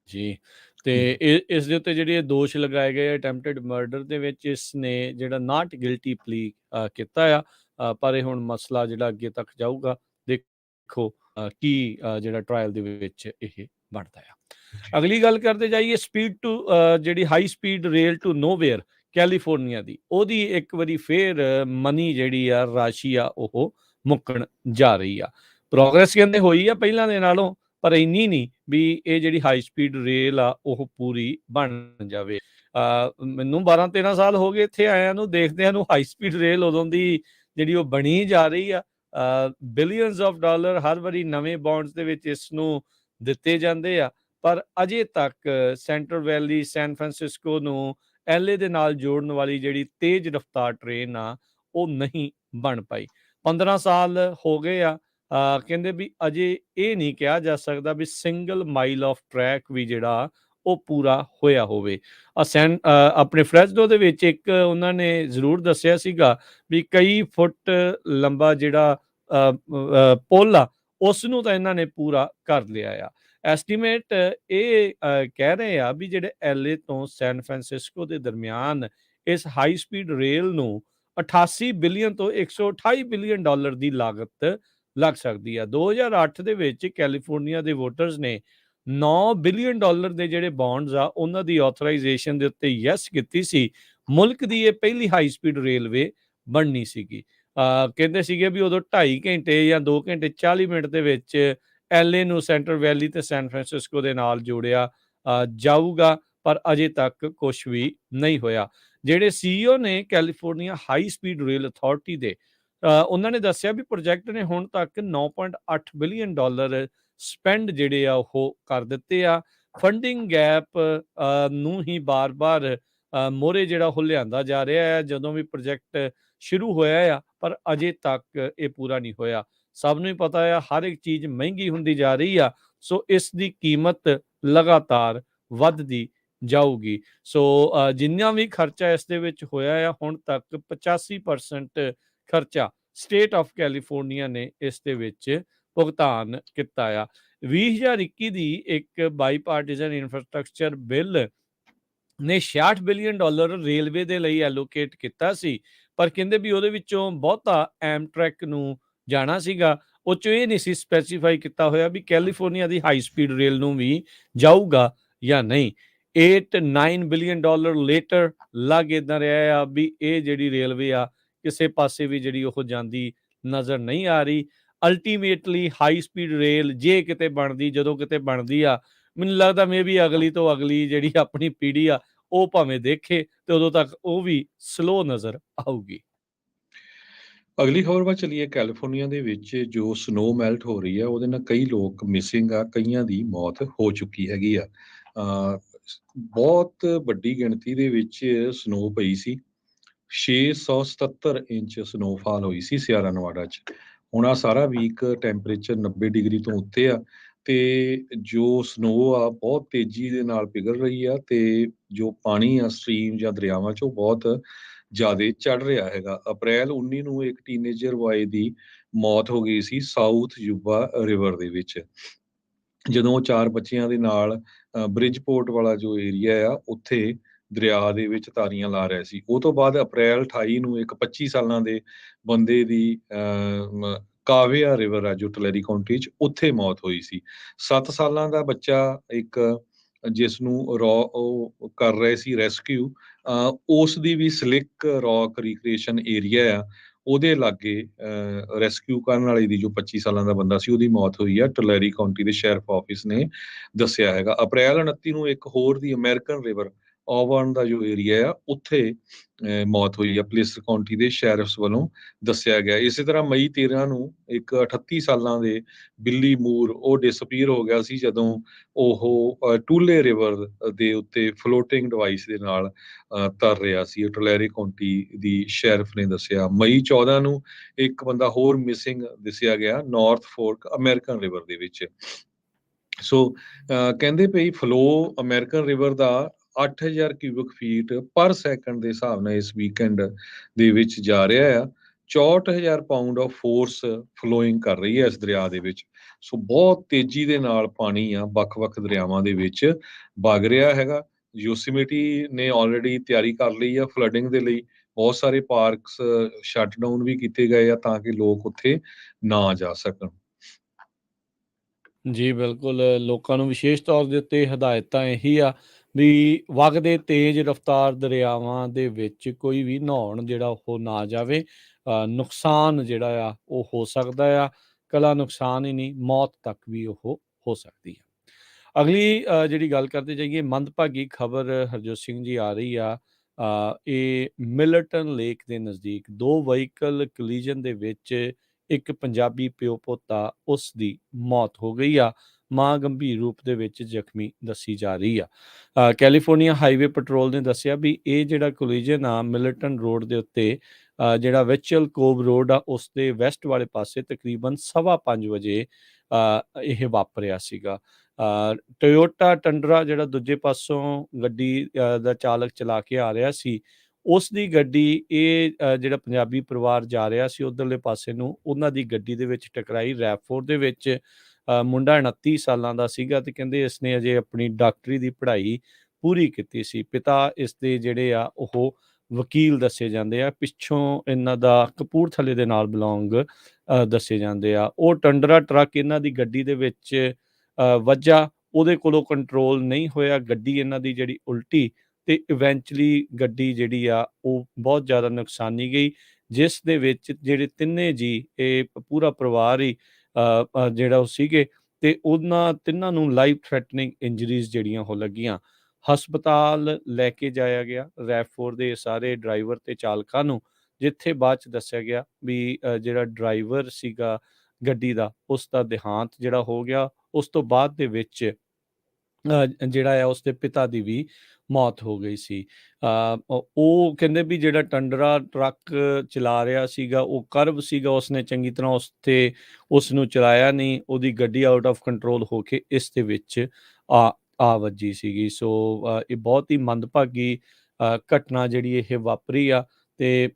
ਜੀ, ਤੇ ਇਸ ਦੇ ਉੱਤੇ ਜਿਹੜੇ ਦੋਸ਼ ਲਗਾਏ ਗਏ ਅਟੈਂਪਟਡ ਮਰਡਰ ਦੇ ਵਿੱਚ, ਇਸ ਨੇ ਜਿਹੜਾ ਨਾਟ ਗਿਲਟੀ ਪਲੀ ਕੀਤਾ ਆ, ਪਰ ਇਹ ਹੁਣ ਮਸਲਾ ਜਿਹੜਾ ਅੱਗੇ ਤੱਕ ਜਾਊਗਾ। ਦੇਖੋ ਕੀ ਜਿਹੜਾ ਟਰਾਇਲ ਦੇ ਵਿੱਚ ਇਹ ਬਣਦਾ ਆ। ਅਗਲੀ ਗੱਲ ਕਰਦੇ ਜਾਈਏ ਸਪੀਡ ਟੂ ਜਿਹੜੀ high speed rail to nowhere California ਦੀ, ਉਹਦੀ ਇੱਕ ਵਾਰੀ ਫੇਰ ਮਨੀ ਜਿਹੜੀ ਆ ਰਾਸ਼ੀ ਆ ਉਹ ਮੁੱਕਣ ਜਾ ਰਹੀ ਆ। ਪ੍ਰੋਗਰੈਸ ਕਹਿੰਦੇ ਹੋਈ ਆ ਪਹਿਲਾਂ ਦੇ ਨਾਲੋਂ, ਪਰ ਇੰਨੀ ਨਹੀਂ ਵੀ ਇਹ ਜਿਹੜੀ ਹਾਈ ਸਪੀਡ ਰੇਲ ਆ ਉਹ ਪੂਰੀ ਬਣ ਜਾਵੇ। ਮੈਨੂੰ 12-13 ਸਾਲ ਹੋ ਗਏ ਇੱਥੇ ਆਇਆਂ ਨੂੰ, ਦੇਖਦਿਆਂ ਨੂੰ। ਹਾਈ ਸਪੀਡ ਰੇਲ ਉਦੋਂ ਦੀ ਜਿਹੜੀ ਉਹ ਬਣੀ ਜਾ ਰਹੀ ਆ। ਬਿਲੀਅਨਸ ਆਫ ਡਾਲਰ ਹਰ ਵਾਰੀ ਨਵੇਂ ਬੌਂਡਸ ਦੇ ਵਿੱਚ ਇਸ ਨੂੰ ਦਿੱਤੇ ਜਾਂਦੇ ਆ, ਪਰ ਅਜੇ ਤੱਕ ਸੈਂਟਰਲ ਵੈਲੀ, ਸੈਨ ਫਰਾਂਸਿਸਕੋ ਨੂੰ LA ਦੇ ਨਾਲ ਜੋੜਨ ਵਾਲੀ ਜਿਹੜੀ ਤੇਜ਼ ਰਫ਼ਤਾਰ ਟ੍ਰੇਨ ਆ ਉਹ ਨਹੀਂ ਬਣ ਪਾਈ। 15 ਸਾਲ ਹੋ ਗਏ ਆ। ਕਹਿੰਦੇ ਵੀ ਅਜੇ ਇਹ ਨਹੀਂ ਕਿਹਾ ਜਾ ਸਕਦਾ ਵੀ ਸਿੰਗਲ ਮਾਈਲ ਆਫ ਟਰੈਕ ਵੀ ਜਿਹੜਾ ਉਹ ਪੂਰਾ ਹੋਇਆ ਹੋਵੇ। ਆਪਣੇ ਫਰੈਸਡੋ ਦੇ ਵਿੱਚ ਇੱਕ ਉਹਨਾਂ ਨੇ ਜ਼ਰੂਰ ਦੱਸਿਆ ਸੀਗਾ ਵੀ ਕਈ ਫੁੱਟ ਲੰਬਾ ਜਿਹੜਾ ਪੁੱਲ ਆ, ਉਸ ਨੂੰ ਤਾਂ ਇਹਨਾਂ ਨੇ ਪੂਰਾ ਕਰ ਲਿਆ ਆ। ਐਸਟੀਮੇਟ ਇਹ ਕਹਿ ਰਹੇ ਆ ਵੀ ਜਿਹੜੇ LA ਤੋਂ ਸੈਨ ਫਰਾਂਸਿਸਕੋ ਦੇ ਦਰਮਿਆਨ ਇਸ ਹਾਈ ਸਪੀਡ ਰੇਲ ਨੂੰ 88 ਬਿਲੀਅਨ ਤੋਂ 128 ਬਿਲੀਅਨ ਡਾਲਰ ਦੀ ਲਾਗਤ ਲੱਗ ਸਕਦੀ ਆ। 2008 ਦੇ ਵਿੱਚ ਕੈਲੀਫੋਰਨੀਆ ਦੇ ਵੋਟਰਸ ਨੇ 9 ਬਿਲੀਅਨ ਡਾਲਰ ਦੇ ਜਿਹੜੇ ਬੌਂਡਸ ਆ ਉਹਨਾਂ ਦੀ ਆਥੋਰਾਈਜੇਸ਼ਨ ਦੇ ਉੱਤੇ ਯੈਸ ਕੀਤੀ ਸੀ। ਮੁਲਕ ਦੀ ਇਹ ਪਹਿਲੀ ਹਾਈ ਸਪੀਡ ਰੇਲਵੇ ਬਣਨੀ ਸੀਗੀ। ਕਹਿੰਦੇ ਸੀਗੇ ਵੀ ਉਦੋਂ 2.5 ਘੰਟੇ ਜਾਂ 2 ਘੰਟੇ 40 ਮਿੰਟ ਦੇ ਵਿੱਚ LA ਨੂੰ ਸੈਂਟਰਲ ਵੈਲੀ ਤੇ ਸੈਨ ਫਰਾਂਸਿਸਕੋ ਦੇ ਨਾਲ ਜੋੜਿਆ ਜਾਊਗਾ, ਪਰ ਅਜੇ ਤੱਕ ਕੁਝ ਵੀ ਨਹੀਂ ਹੋਇਆ। ਜਿਹੜੇ CEO ਨੇ California high speed rail authority ਦੇ, ਉਹਨਾਂ ਨੇ ਦੱਸਿਆ ਵੀ ਪ੍ਰੋਜੈਕਟ ਨੇ ਹੁਣ ਤੱਕ 9.8 ਬਿਲੀਅਨ ਡਾਲਰ ਸਪੈਂਡ ਜਿਹੜੇ ਆ ਉਹ ਕਰ ਦਿੱਤੇ ਆ। ਫੰਡਿੰਗ ਗੈਪ ਨੂੰ ਹੀ ਬਾਰ-ਬਾਰ ਮੋਹਰੇ ਜਿਹੜਾ ਉਹ ਲਿਆਂਦਾ ਜਾ ਰਿਹਾ ਹੈ ਜਦੋਂ ਵੀ ਪ੍ਰੋਜੈਕਟ ਸ਼ੁਰੂ ਹੋਇਆ ਆ, ਪਰ ਅਜੇ ਤੱਕ ਇਹ ਪੂਰਾ ਨਹੀਂ ਹੋਇਆ। ਸਭ ਨੂੰ ਹੀ ਪਤਾ ਆ ਹਰ ਇੱਕ ਚੀਜ਼ ਮਹਿੰਗੀ ਹੁੰਦੀ ਜਾ ਰਹੀ ਆ, ਸੋ ਇਸ ਦੀ ਕੀਮਤ ਲਗਾਤਾਰ ਵੱਧਦੀ ਜਾਊਗੀ। ਸੋ ਜਿੰਨਾ ਵੀ ਖਰਚਾ ਇਸ ਦੇ ਵਿੱਚ ਹੋਇਆ ਆ, ਹੁਣ ਤੱਕ 85% ਖਰਚਾ ਸਟੇਟ ਆਫ ਕੈਲੀਫੋਰਨੀਆ ਨੇ ਇਸ ਦੇ ਵਿੱਚ ਭੁਗਤਾਨ ਕੀਤਾ ਆ। 2021 ਦੀ ਇੱਕ ਬਾਈਪਾਰਟੀਜ਼ਨ ਇਨਫਰਾਸਟ੍ਰਕਚਰ ਬਿੱਲ ਨੇ 66 ਬਿਲੀਅਨ ਡਾਲਰ ਰੇਲਵੇ ਦੇ ਲਈ ਐਲੋਕੇਟ ਕੀਤਾ ਸੀ, ਪਰ ਕਹਿੰਦੇ ਵੀ ਉਹਦੇ ਵਿੱਚੋਂ ਬਹੁਤਾ ਐਮਟਰੈਕ ਨੂੰ ਜਾਣਾ ਸੀਗਾ। ਉਹ 'ਚ ਇਹ ਨਹੀਂ ਸੀ ਸਪੈਸੀਫਾਈ ਕੀਤਾ ਹੋਇਆ ਵੀ ਕੈਲੀਫੋਰਨੀਆ ਦੀ ਹਾਈ ਸਪੀਡ ਰੇਲ ਨੂੰ ਵੀ ਜਾਊਗਾ ਜਾਂ ਨਹੀਂ। 8-9 ਬਿਲੀਅਨ ਡਾਲਰ ਲੇਟਰ ਲੱਗ ਇੱਦਾਂ ਰਿਹਾ ਆ ਵੀ ਇਹ ਜਿਹੜੀ ਰੇਲਵੇ ਆ ਕਿਸੇ ਪਾਸੇ ਵੀ ਜਿਹੜੀ ਉਹ ਜਾਂਦੀ ਨਜ਼ਰ ਨਹੀਂ ਆ ਰਹੀ। ਅਲਟੀਮੇਟਲੀ ਹਾਈ ਸਪੀਡ ਰੇਲ ਜੇ ਕਿਤੇ ਬਣਦੀ, ਜਦੋਂ ਕਿਤੇ ਬਣਦੀ ਆ, ਮੈਨੂੰ ਲੱਗਦਾ ਮੇ ਵੀ ਅਗਲੀ ਤੋਂ ਅਗਲੀ ਜਿਹੜੀ ਆਪਣੀ ਪੀੜ੍ਹੀ ਆ ਉਹ ਭਾਵੇਂ ਦੇਖੇ, ਤੇ ਉਦੋਂ ਤੱਕ ਉਹ ਵੀ ਸਲੋ ਨਜ਼ਰ ਆਊਗੀ। ਅਗਲੀ ਖਬਰ ਵੱਲ ਚੱਲੀਏ। ਕੈਲੀਫੋਰਨੀਆ ਦੇ ਵਿੱਚ ਜੋ ਸਨੋ ਮੈਲਟ ਹੋ ਰਹੀ ਆ, ਉਹਦੇ ਨਾਲ ਕਈ ਲੋਕ ਮਿਸਿੰਗ ਆ, ਕਈਆਂ ਦੀ ਮੌਤ ਹੋ ਚੁੱਕੀ ਹੈਗੀ ਆ। ਬਹੁਤ ਵੱਡੀ ਗਿਣਤੀ ਦੇ ਵਿੱਚ ਸਨੋ ਪਈ ਸੀ, 677 ਇੰਚ ਸਨੋਫਾਲ ਹੋਈ ਸੀ ਸਿਆਰਾ ਨਵਾਡਾ 'ਚ। ਹੁਣ ਆਹ ਸਾਰਾ ਵੀਕ ਟੈਂਪਰੇਚਰ 90 ਡਿਗਰੀ ਤੋਂ ਉੱਤੇ ਆ ਤੇ ਜੋ ਸਨੋ ਆ ਬਹੁਤ ਤੇਜ਼ੀ ਦੇ ਨਾਲ ਪਿਘਲ ਰਹੀ ਆ ਤੇ ਜੋ ਪਾਣੀ ਆ ਸਟਰੀਮ ਜਾਂ ਦਰਿਆਵਾਂ 'ਚ ਉਹ ਬਹੁਤ ਜ਼ਿਆਦੇ ਚੜ ਰਿਹਾ ਹੈਗਾ। ਅਪ੍ਰੈਲ 19 ਨੂੰ ਇੱਕ ਟੀਨੇਜਰ ਬॉय ਦੀ ਮੌਤ ਹੋ ਗਈ ਸੀ ਸਾਊਥ ਯੂਬਾ ਰਿਵਰ ਦੇ ਵਿੱਚ। ਜਦੋਂ ਉਹ 4 ਬੱਚਿਆਂ ਦੇ ਨਾਲ ਬ੍ਰਿਜਪੋਰਟ ਵਾਲਾ ਜੋ ਏਰੀਆ ਆ ਉੱਥੇ ਦਰਿਆ ਦੇ ਵਿੱਚ ਤਾਰੀਆਂ ਲਾ ਰਿਹਾ ਸੀ। ਉਹ ਤੋਂ ਬਾਅਦ ਅਪ੍ਰੈਲ 28 ਨੂੰ ਇੱਕ 25 ਸਾਲਾਂ ਦੇ ਬੰਦੇ ਦੀ ਕਾਵੇਆ ਰਿਵਰ ਆ ਜੋ ਟਲੈਰੀ ਕਾਉਂਟੀ 'ਚ ਉੱਥੇ ਮੌਤ ਹੋਈ ਸੀ। 7 ਸਾਲਾਂ ਦਾ ਬੱਚਾ ਇੱਕ ਜਿਸ ਨੂੰ ਉਹ ਕਰ ਰਹੇ ਸੀ ਰੈਸਕਿਊ, ਉਸ ਦੀ ਵੀ ਸਲਿਕ ਰੌਕ ਰਿਕ੍ਰੀਏਸ਼ਨ ਏਰੀਆ ਆ ਉਹਦੇ ਲਾਗੇ ਰੈਸਕਿਊ ਕਰਨ ਵਾਲੇ ਦੀ ਜੋ 25 ਸਾਲਾਂ ਦਾ ਬੰਦਾ ਸੀ ਉਹਦੀ ਮੌਤ ਹੋਈ ਆ। ਟਲੈਰੀ ਕਾਉਂਟੀ ਦੇ ਸ਼ੈਰਿਫ ਆਫਿਸ ਨੇ ਦੱਸਿਆ ਹੈਗਾ। ਅਪ੍ਰੈਲ 29 ਨੂੰ ਇੱਕ ਹੋਰ ਦੀ ਅਮਰੀਕਨ ਰਿਵਰ ਔਵਰਨ ਦਾ ਜੋ ਏਰੀਆ ਆ ਉੱਥੇ ਮੌਤ ਹੋਈ ਆ ਪਲੇਸਰ ਕਾਉਂਟੀ ਦੇ ਸ਼ੈਰਿਫਸ ਵੱਲੋਂ ਦੱਸਿਆ ਗਿਆ। ਇਸੇ ਤਰ੍ਹਾਂ ਮਈ 13 ਨੂੰ ਇੱਕ 38 ਸਾਲਾਂ ਦੇ ਬਿੱਲੀ ਮੂਰ ਉਹ ਡਿਸਅਪੀਅਰ ਹੋ ਗਿਆ ਸੀ ਜਦੋਂ ਉਹ ਟੂਲੇ ਰਿਵਰ ਦੇ ਉੱਤੇ ਫਲੋਟਿੰਗ ਡਿਵਾਈਸ ਦੇ ਨਾਲ ਤਰ ਰਿਹਾ ਸੀ। ਟਲੈਰੀ ਕਾਉਂਟੀ ਦੀ ਸ਼ੈਰਿਫ ਨੇ ਦੱਸਿਆ। ਮਈ 14 ਨੂੰ ਇੱਕ ਬੰਦਾ ਹੋਰ ਮਿਸਿੰਗ ਦੱਸਿਆ ਗਿਆ ਨਾਰਥ ਫੋਰਕ ਅਮਰੀਕਨ ਰਿਵਰ ਦੇ ਵਿੱਚ। ਸੋ ਕਹਿੰਦੇ ਪਈ ਫਲੋ ਅਮਰੀਕਨ ਰਿਵਰ ਦਾ 8000 ਕਿਊਬਿਕ ਫੀਟ ਪਰ ਸੈਕਿੰਡ ਦੇ ਹਿਸਾਬ ਨਾਲ ਇਸ ਵੀਕਐਂਡ ਦੇ ਵਿੱਚ ਜਾ ਰਿਹਾ ਆ। 64,000 ਪਾਉਂਡ ਆਫ ਫੋਰਸ ਫਲੋਇੰਗ ਕਰ ਰਹੀ ਹੈ ਇਸ ਦਰਿਆ ਦੇ ਵਿੱਚ। ਸੋ ਬਹੁਤ ਤੇਜ਼ੀ ਦੇ ਨਾਲ ਪਾਣੀ ਆ ਵੱਖ-ਵੱਖ ਦਰਿਆਵਾਂ ਦੇ ਵਿੱਚ ਵਗ ਰਿਹਾ ਹੈਗਾ। ਯੋਸੀਮਿਟੀ ਨੇ ਆਲਰੇਡੀ ਤਿਆਰੀ ਕਰ ਲਈ ਆ ਫਲੱਡਿੰਗ ਦੇ ਲਈ। ਬਹੁਤ ਸਾਰੇ ਪਾਰਕਸ ਸ਼ਟ ਡਾਊਨ ਵੀ ਕੀਤੇ ਗਏ ਆ ਤਾਂ ਕਿ ਲੋਕ ਉੱਥੇ ਨਾ ਜਾ ਸਕਣ। ਜੀ ਬਿਲਕੁਲ, ਲੋਕਾਂ ਨੂੰ ਵਿਸ਼ੇਸ਼ ਤੌਰ ਦੇ ਉੱਤੇ ਹਦਾਇਤਾਂ ਇਹੀ ਆ ਵੀ ਵਗਦੇ ਤੇਜ਼ ਰਫ਼ਤਾਰ ਦਰਿਆਵਾਂ ਦੇ ਵਿੱਚ ਕੋਈ ਵੀ ਨਹਾਉਣ ਜਿਹੜਾ ਉਹ ਨਾ ਜਾਵੇ। ਨੁਕਸਾਨ ਜਿਹੜਾ ਆ ਉਹ ਹੋ ਸਕਦਾ ਆ, ਇਕੱਲਾ ਨੁਕਸਾਨ ਹੀ ਨਹੀਂ, ਮੌਤ ਤੱਕ ਵੀ ਉਹ ਹੋ ਸਕਦੀ ਹੈ। ਅਗਲੀ ਜਿਹੜੀ ਗੱਲ ਕਰਦੇ ਜਾਈਏ, ਮੰਦਭਾਗੀ ਖਬਰ ਹਰਜੋਤ ਸਿੰਘ ਜੀ ਆ ਰਹੀ ਆ। ਇਹ ਮਿਲਟਨ ਲੇਕ ਦੇ ਨਜ਼ਦੀਕ 2 ਵਹੀਕਲ ਕੋਲੀਜਨ ਦੇ ਵਿੱਚ ਇੱਕ ਪੰਜਾਬੀ ਪਿਓ ਪੁੱਤ ਆ ਉਸ ਦੀ ਮੌਤ ਹੋ ਗਈ ਆ। ਮਾਂ ਗੰਭੀਰ ਰੂਪ ਦੇ ਵਿੱਚ ਜ਼ਖਮੀ ਦੱਸੀ ਜਾ ਰਹੀ ਆ। ਕੈਲੀਫੋਰਨੀਆ ਹਾਈਵੇ ਪੈਟਰੋਲ ਨੇ ਦੱਸਿਆ ਵੀ ਇਹ ਜਿਹੜਾ ਕੋਲੀਜਨ ਆ ਮਿਲਟਨ ਰੋਡ ਦੇ ਉੱਤੇ ਜਿਹੜਾ ਵਿਚਲ ਕੋਵ ਰੋਡ ਆ ਉਸ ਦੇ ਵੈਸਟ ਵਾਲੇ ਪਾਸੇ ਤਕਰੀਬਨ 5:15 ਵਜੇ ਇਹ ਵਾਪਰਿਆ ਸੀਗਾ। ਟੋਯੋਟਾ ਟੰਡਰਾ ਜਿਹੜਾ ਦੂਜੇ ਪਾਸੋਂ ਗੱਡੀ ਦਾ ਚਾਲਕ ਚਲਾ ਕੇ ਆ ਰਿਹਾ ਸੀ, ਉਸ ਦੀ ਗੱਡੀ ਇਹ ਜਿਹੜਾ ਪੰਜਾਬੀ ਪਰਿਵਾਰ ਜਾ ਰਿਹਾ ਸੀ ਉੱਧਰਲੇ ਪਾਸੇ ਨੂੰ, ਉਹਨਾਂ ਦੀ ਗੱਡੀ ਦੇ ਵਿੱਚ ਟਕਰਾਈ। ਰੈਪਫੋਰ ਦੇ ਵਿੱਚ ਮੁੰਡਾ 29 ਸਾਲਾਂ ਦਾ ਸੀਗਾ ਤੇ ਕਹਿੰਦੇ ਇਸਨੇ ਅਜੇ ਆਪਣੀ ਡਾਕਟਰੀ ਦੀ ਪੜ੍ਹਾਈ ਪੂਰੀ ਕੀਤੀ ਸੀ। ਪਿਤਾ ਇਸ ਦੇ ਜਿਹੜੇ ਆ ਉਹ ਵਕੀਲ ਦੱਸੇ ਜਾਂਦੇ ਆ। ਪਿੱਛੋਂ ਇਹਨਾਂ ਦਾ ਕਪੂਰਥਲੇ ਦੇ ਨਾਲ ਬਿਲੋਂਗ ਦੱਸੇ ਜਾਂਦੇ ਆ। ਉਹ ਟੰਡਰਾ ਟਰੱਕ ਇਹਨਾਂ ਦੀ ਗੱਡੀ ਦੇ ਵਿੱਚ ਵੱਜਾ, ਉਹਦੇ ਕੋਲੋਂ ਕੰਟਰੋਲ ਨਹੀਂ ਹੋਇਆ, ਗੱਡੀ ਇਹਨਾਂ ਦੀ ਜਿਹੜੀ ਉਲਟੀ ਤੇ ਇਵੈਂਚੁਅਲੀ ਗੱਡੀ ਜਿਹੜੀ ਆ ਉਹ ਬਹੁਤ ਜ਼ਿਆਦਾ ਨੁਕਸਾਨੀ ਗਈ, ਜਿਸ ਦੇ ਵਿੱਚ ਜਿਹੜੇ ਤਿੰਨੇ ਜੀ ਇਹ ਪੂਰਾ ਪਰਿਵਾਰ ਹੀ ਜਿਹੜਾ ਉਹ ਸੀਗੇ ਤੇ ਉਹਨਾਂ ਤਿੰਨਾਂ ਨੂੰ ਲਾਈਫ ਥ੍ਰੈਟਨਿੰਗ ਇੰਜਰੀਜ਼ ਜਿਹੜੀਆਂ ਉਹ ਲੱਗੀਆਂ। ਹਸਪਤਾਲ ਲੈ ਕੇ ਜਾਇਆ ਗਿਆ ਰੈਪਫੋਰ ਦੇ ਸਾਰੇ ਡਰਾਈਵਰ ਤੇ ਚਾਲਕਾਂ ਨੂੰ, ਜਿੱਥੇ ਬਾਅਦ ਚ ਦੱਸਿਆ ਗਿਆ ਵੀ ਜਿਹੜਾ ਡਰਾਈਵਰ ਸੀਗਾ ਗੱਡੀ ਦਾ ਉਸ ਦਾ ਦੇਹਾਂਤ ਜਿਹੜਾ ਹੋ ਗਿਆ। ਉਸ ਤੋਂ ਬਾਅਦ ਦੇ ਵਿੱਚ ਜਿਹੜਾ ਆ ਉਸਦੇ ਪਿਤਾ ਦੀ ਵੀ ਮੌਤ ਹੋ ਗਈ ਸੀ। ਉਹ ਕਹਿੰਦੇ ਵੀ ਜਿਹੜਾ ਟੰਡਰਾ ਟਰੱਕ ਚਲਾ ਰਿਹਾ ਸੀਗਾ ਉਹ ਕਰਵ ਸੀਗਾ, ਉਸਨੇ ਚੰਗੀ ਤਰ੍ਹਾਂ ਉਸ ਨੂੰ ਚਲਾਇਆ ਨਹੀਂ, ਉਹਦੀ ਗੱਡੀ ਆਊਟ ਆਫ ਕੰਟਰੋਲ ਹੋ ਕੇ ਇਸ ਦੇ ਵਿੱਚ ਆ ਵੱਜੀ ਸੀਗੀ। ਸੋ ਇਹ ਬਹੁਤ ਹੀ ਮੰਦਭਾਗੀ ਘਟਨਾ ਜਿਹੜੀ ਇਹ ਵਾਪਰੀ ਆ ਤੇ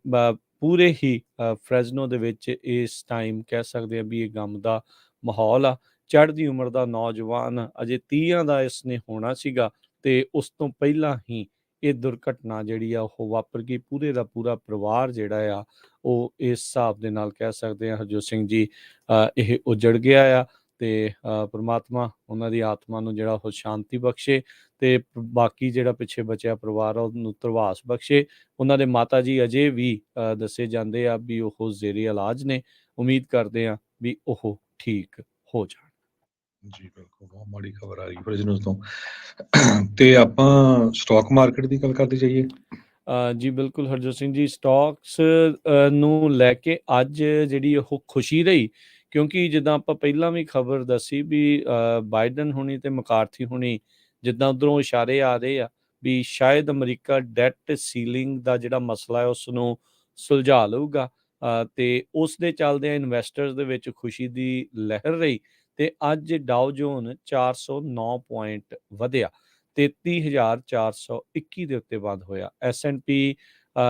ਪੂਰੇ ਹੀ ਫਰੈਜ਼ਨੋ ਦੇ ਵਿੱਚ ਇਸ ਟਾਈਮ ਕਹਿ ਸਕਦੇ ਆ ਵੀ ਇਹ ਗਮ ਦਾ ਮਾਹੌਲ ਆ। ਚੜ੍ਹਦੀ ਉਮਰ ਦਾ ਨੌਜਵਾਨ, ਅਜੇ 30 ਦਾ ਇਸਨੇ ਹੋਣਾ ਸੀਗਾ ਤੇ ਉਸ ਤੋਂ ਪਹਿਲਾਂ ਹੀ ਇਹ ਦੁਰਘਟਨਾ ਜਿਹੜੀ ਆ ਉਹ ਵਾਪਰ ਗਈ। ਪੂਰੇ ਦਾ ਪੂਰਾ ਪਰਿਵਾਰ ਜਿਹੜਾ ਆ ਉਹ ਇਸ ਹਿਸਾਬ ਦੇ ਨਾਲ ਕਹਿ ਸਕਦੇ ਆ ਹਰਜੋਤ ਸਿੰਘ ਜੀ ਇਹ ਉਜੜ ਗਿਆ ਆ ਤੇ ਪ੍ਰਮਾਤਮਾ ਉਹਨਾਂ ਦੀ ਆਤਮਾ ਨੂੰ ਜਿਹੜਾ ਉਹ ਸ਼ਾਂਤੀ ਬਖਸ਼ੇ ਤੇ ਬਾਕੀ ਜਿਹੜਾ ਪਿੱਛੇ ਬਚਿਆ ਪਰਿਵਾਰ ਆ ਉਹਨੂੰ ਧਰਵਾਸ ਬਖਸ਼ੇ। ਉਹਨਾਂ ਦੇ ਮਾਤਾ ਜੀ ਅਜੇ ਵੀ ਦੱਸੇ ਜਾਂਦੇ ਆ ਵੀ ਉਹ ਜ਼ੇਰੇ ਇਲਾਜ ਨੇ। ਉਮੀਦ ਕਰਦੇ ਆ ਵੀ ਉਹ ਠੀਕ ਹੋ ਜਾਣ। ਜੀ ਬਿਲਕੁਲ, ਬਹੁਤ ਮਾੜੀ ਖਬਰ ਆ ਰਹੀ ਫਰਜ਼ਨਸ ਤੋਂ। ਤੇ ਆਪਾਂ ਸਟਾਕ ਮਾਰਕੀਟ ਦੀ ਗੱਲ ਕਰਦੇ ਜਾਈਏ। ਜੀ ਬਿਲਕੁਲ ਹਰਜੋਤ ਸਿੰਘ ਜੀ, ਸਟਾਕਸ ਨੂੰ ਲੈ ਕੇ ਅੱਜ ਜਿਹੜੀ ਉਹ ਖੁਸ਼ੀ ਰਹੀ, ਕਿਉਂਕਿ ਜਿੱਦਾਂ ਆਪਾਂ ਪਹਿਲਾਂ ਵੀ ਖਬਰ ਦੱਸੀ ਵੀ ਬਾਈਡਨ ਹੁਣੀ ਤੇ ਮਕਾਰਥੀ ਹੁਣੀ ਜਿੱਦਾਂ ਉੱਧਰੋਂ ਇਸ਼ਾਰੇ ਆ ਰਹੇ ਆ ਵੀ ਸ਼ਾਇਦ ਅਮਰੀਕਾ ਡੈਟ ਸੀਲਿੰਗ ਦਾ ਜਿਹੜਾ ਮਸਲਾ ਹੈ ਉਸ ਨੂੰ ਸੁਲਝਾ ਲਊਗਾ, ਤੇ ਉਸ ਦੇ ਚੱਲਦਿਆਂ ਇਨਵੈਸਟਰਸ ਦੇ ਵਿੱਚ ਖੁਸ਼ੀ ਦੀ ਲਹਿਰ ਰਹੀ ਤੇ ਅੱਜ ਡਾਓ ਜੋਨ 409 ਪੁਆਇੰਟ ਵਧਿਆ 33,421 ਦੇ ਉੱਤੇ ਬੰਦ ਹੋਇਆ। S&P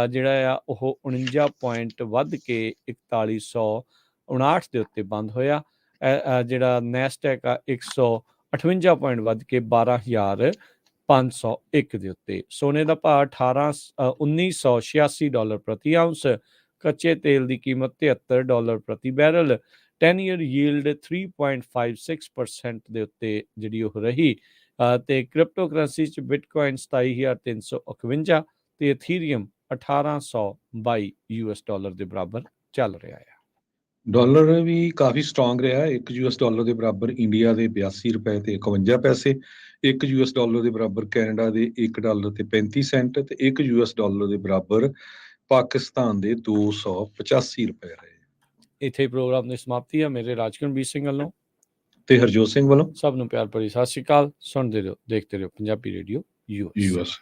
ਜਿਹੜਾ ਆ ਉਹ 49 ਪੁਆਇੰਟ ਵੱਧ ਕੇ 4159 ਦੇ ਉੱਤੇ ਬੰਦ ਹੋਇਆ। ਜਿਹੜਾ ਨੈਸਟੈਕ ਆ 158 ਪੁਆਇੰਟ ਵੱਧ ਕੇ 12,501 ਦੇ ਉੱਤੇ। ਸੋਨੇ ਦਾ ਭਾਅ $1986 ਪ੍ਰਤੀ ਆਉਂਸ, ਕੱਚੇ ਤੇਲ ਦੀ ਕੀਮਤ $73 ਪ੍ਰਤੀ ਬੈਰਲ, 10 ਈਅਰ ਯੀਲਡ 3.56% ਦੇ ਉੱਤੇ ਜਿਹੜੀ ਉਹ ਰਹੀ। ਤੇ ਕ੍ਰਿਪਟੋ ਕਰੰਸੀ 'ਚ ਬਿਟਕੋਇਨ 27,351 ਤੇ ਇਥੀਰੀਅਮ 1822 US ਡਾਲਰ ਦੇ ਬਰਾਬਰ ਚੱਲ ਰਿਹਾ ਹੈ। ਡਾਲਰ ਵੀ ਕਾਫੀ ਸਟਰੋਂਗ ਰਿਹਾ। $1 ਦੇ ਬਰਾਬਰ ਇੰਡੀਆ ਦੇ 82 ਰੁਪਏ ਤੇ 51 ਪੈਸੇ, $1 ਦੇ ਬਰਾਬਰ ਕੈਨੇਡਾ ਦੇ $1 ਤੇ 35 ਸੈਂਟ ਤੇ $1 ਦੇ ਬਰਾਬਰ ਪਾਕਿਸਤਾਨ ਦੇ 285 ਰੁਪਏ ਰਹੇ। ਇੱਥੇ ਹੀ ਪ੍ਰੋਗਰਾਮ ਦੀ ਸਮਾਪਤੀ ਹੈ। ਮੇਰੇ ਰਾਜਕਰਨਬੀਰ ਸਿੰਘ ਵੱਲੋਂ ਤੇ ਹਰਜੋਤ ਸਿੰਘ ਵੱਲੋਂ ਸਭ ਨੂੰ ਪਿਆਰ ਭਰੀ ਸਤਿ ਸ਼੍ਰੀ ਅਕਾਲ। ਸੁਣਦੇ ਰਹੋ, ਦੇਖਦੇ ਰਹੋ ਪੰਜਾਬੀ ਰੇਡੀਓ ਯੂਐਸ।